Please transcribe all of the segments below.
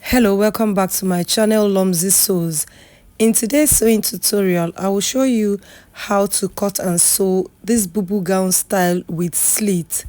Hello, welcome back to my channel Lomzy Sews. In today's sewing tutorial, I will show you how to cut and sew this bubu gown style with slit.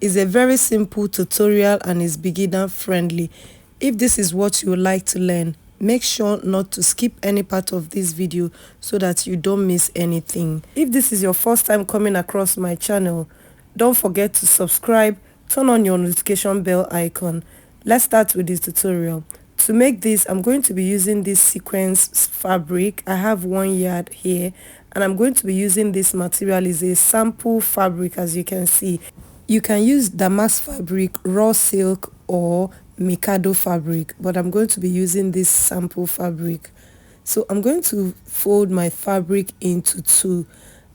It's a very simple tutorial and is beginner friendly. If this is what you would like to learn, make sure not to skip any part of this video so that you don't miss anything. If this is your first time coming across my channel, don't forget to subscribe, turn on your notification bell icon. Let's start with this tutorial. To make this, I'm going to be using this sequence fabric. I have 1 yard here, and I'm going to be using this material. Is a sample fabric, as you can see. You can use damask fabric, raw silk, or mikado fabric, but I'm going to be using this sample fabric. So I'm going to fold my fabric into two,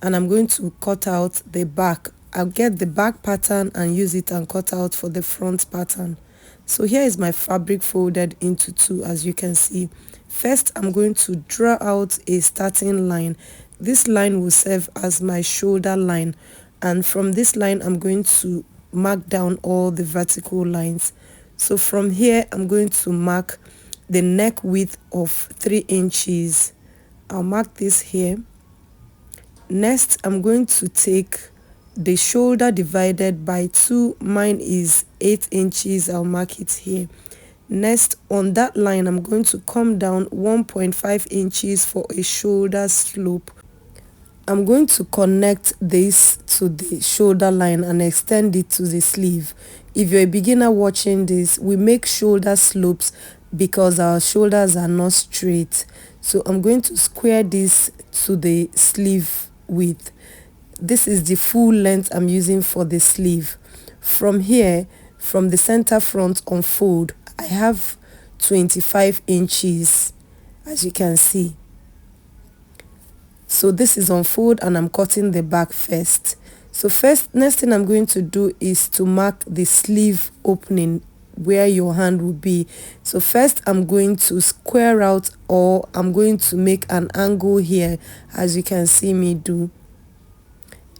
and I'm going to cut out the back. I'll get the back pattern and use it and cut out for the front pattern. So here is my fabric folded into two, as you can see. First, I'm going to draw out a starting line. This line will serve as my shoulder line, and from this line I'm going to mark down all the vertical lines. So from here I'm going to mark the neck width of 3 inches. I'll mark this here. Next, I'm going to take the shoulder divided by 2. Mine is 8 inches. I'll mark it here. Next, on that line I'm going to come down 1.5 inches for a shoulder slope. I'm going to connect this to the shoulder line and extend it to the sleeve. If you're a beginner watching this, we make shoulder slopes because our shoulders are not straight. So I'm going to square this to the sleeve width. This is the full length I'm using for the sleeve. From here, from the center front on fold, I have 25 inches, as you can see. So this is on fold and I'm cutting the back first. So next thing I'm going to do is to mark the sleeve opening where your hand will be. So first I'm going to square out, or I'm going to make an angle here, as you can see me do.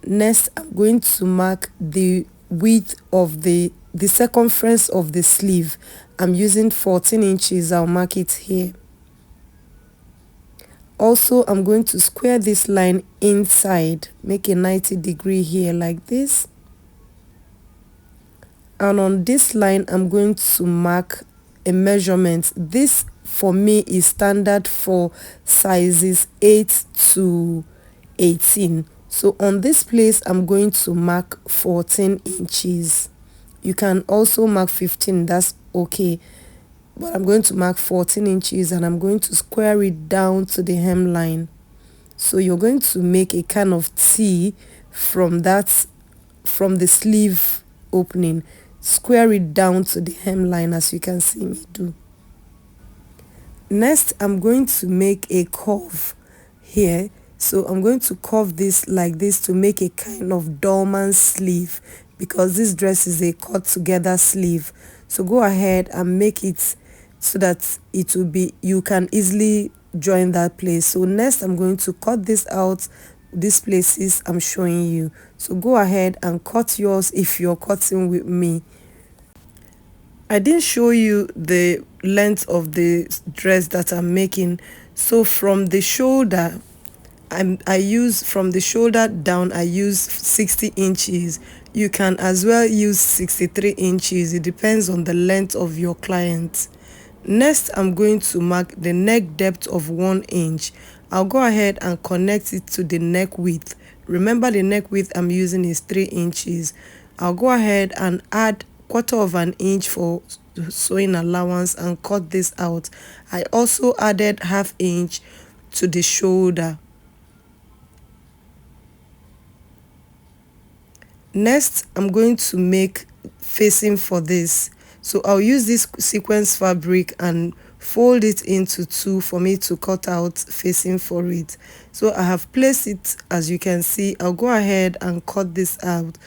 Next, I'm going to mark the width of the circumference of the sleeve. I'm using 14 inches. I'll mark it here. Also, I'm going to square this line inside, make a 90-degree here like this. And on this line, I'm going to mark a measurement. This for me is standard for sizes 8 to 18. So on this place, I'm going to mark 14 inches. You can also mark 15, that's okay. But I'm going to mark 14 inches and I'm going to square it down to the hemline. So you're going to make a kind of T from the sleeve opening. Square it down to the hemline, as you can see me do. Next, I'm going to make a curve here. So I'm going to curve this like this to make a kind of dormant sleeve, because this dress is a cut together sleeve. So go ahead and make it so that it will be, you can easily join that place. So next I'm going to cut this out, these places I'm showing you. So go ahead and cut yours if you're cutting with me. I didn't show you the length of the dress that I'm making. So from the shoulder, I use from the shoulder down, I use 60 inches. You can as well use 63 inches. It depends on the length of your client. Next, I'm going to mark the neck depth of 1 inch. I'll go ahead and connect it to the neck width. Remember, the neck width I'm using is 3 inches. I'll go ahead and add 1/4 inch for sewing allowance and cut this out. I also added 1/2 inch to the shoulder. Next, I'm going to make facing for this. So I'll use this sequence fabric and fold it into two for me to cut out facing for it. So I have placed it, as you can see. I'll go ahead and cut this out.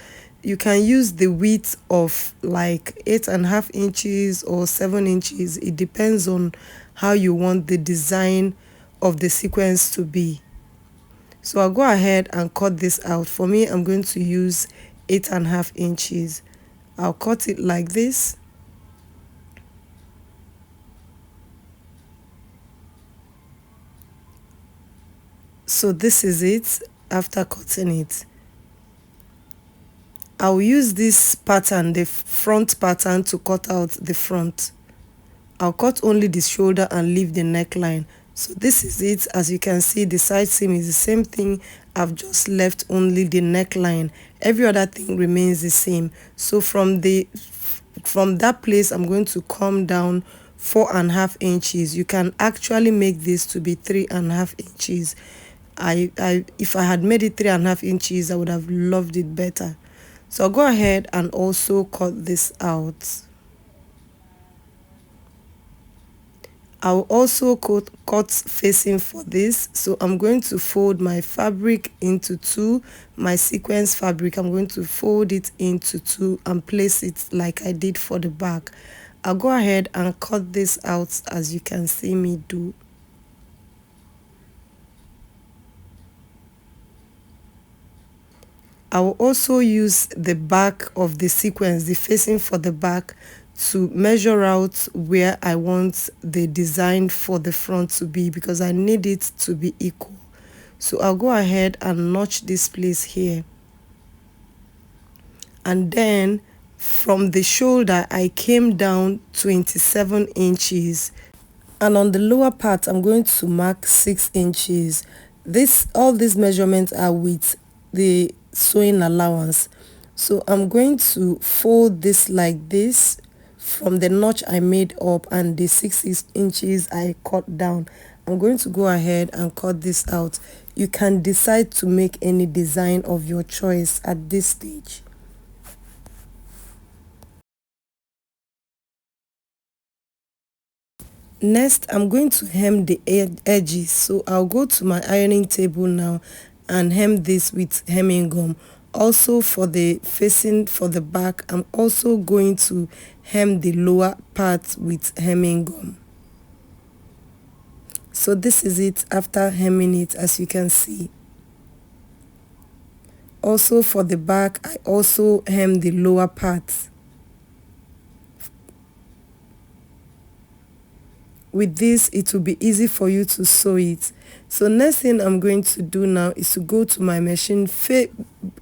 You can use the width of like 8.5 inches or 7 inches. It depends on how you want the design of the sequence to be. So I'll go ahead and cut this out. For me, I'm going to use 8.5 inches. I'll cut it like this. So this is it after cutting it. I'll use this pattern, the front pattern, to cut out the front. I'll cut only the shoulder and leave the neckline. So this is it. As you can see, the side seam is the same thing. I've just left only the neckline. Every other thing remains the same. So from that place, I'm going to come down 4.5 inches. You can actually make this to be 3.5 inches. If I had made it 3.5 inches, I would have loved it better. So I'll go ahead and also cut this out. I'll also cut facing for this. So I'm going to fold my fabric into two. My sequence fabric, I'm going to fold it into two and place it like I did for the back. I'll go ahead and cut this out as you can see me do. I will also use the back of the sequence, the facing for the back, to measure out where I want the design for the front to be, because I need it to be equal. So I'll go ahead and notch this place here. And then from the shoulder, I came down 27 inches. And on the lower part, I'm going to mark 6 inches. All these measurements are with the sewing allowance. So I'm going to fold this like this from the notch I made up and the 6 inches I cut down. I'm going to go ahead and cut this out. You can decide to make any design of your choice at this stage. Next, I'm going to hem the edges. So I'll go to my ironing table now and hem this with hemming gum. Also for the facing for the back, I'm also going to hem the lower part with hemming gum. So this is it after hemming it, as you can see. Also for the back, I also hem the lower part. With this, it will be easy for you to sew it. So next thing I'm going to do now is to go to my machine,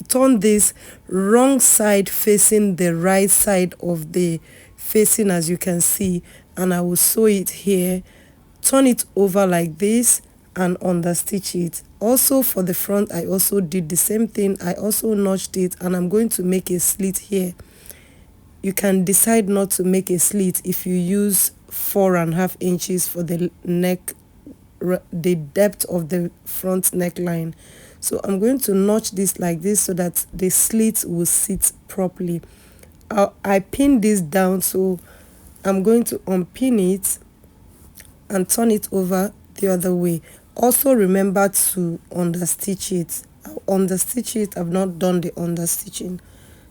turn this wrong side facing the right side of the facing, as you can see, and I will sew it here. Turn it over like this and understitch it. Also for the front, I also did the same thing. I also notched it, and I'm going to make a slit here. You can decide not to make a slit if you use 4.5 inches for the neck, the depth of the front neckline. So I'm going to notch this like this so that the slit will sit properly. I pinned this down, so I'm going to unpin it and turn it over the other way. Also remember to understitch it. I'll understitch it. I've not done the understitching.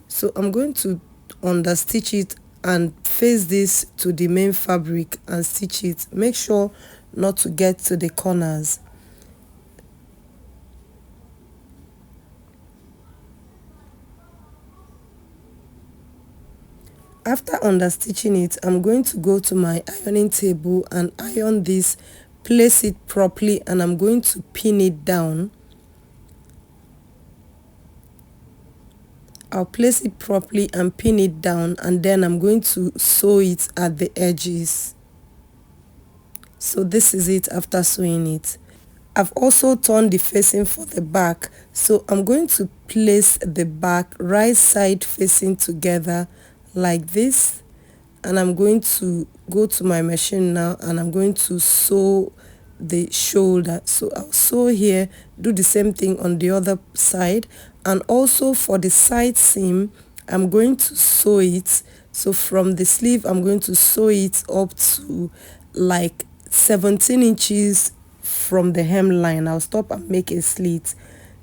So I'm going to understitch it and face this to the main fabric and stitch it. Make sure not to get to the corners. After understitching it, I'm going to go to my ironing table and iron this, place it properly, and I'm going to pin it down. I'll place it properly and pin it down, and then I'm going to sew it at the edges. So this is it after sewing it. I've also turned the facing for the back, so I'm going to place the back right side facing together like this, and I'm going to go to my machine now and I'm going to sew the shoulder. So I'll sew here, do the same thing on the other side, and also for the side seam I'm going to sew it. So from the sleeve I'm going to sew it up to like 17 inches from the hemline. I'll stop and make a slit.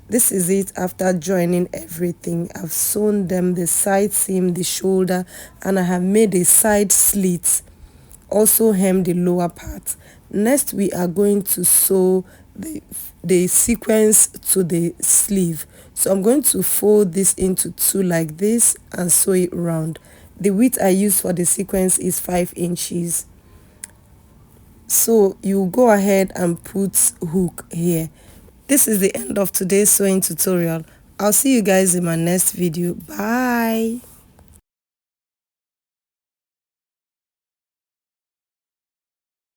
This is it after joining everything. I've sewn them, the side seam, the shoulder, and I have made a side slit. Also hem the lower part. Next we are going to sew the sequence to the sleeve. So I'm going to fold this into two like this and sew it round. The width I use for the sequence is 5 inches. So you go ahead and put hook here. This is the end of today's sewing tutorial. I'll see you guys in my next video. Bye.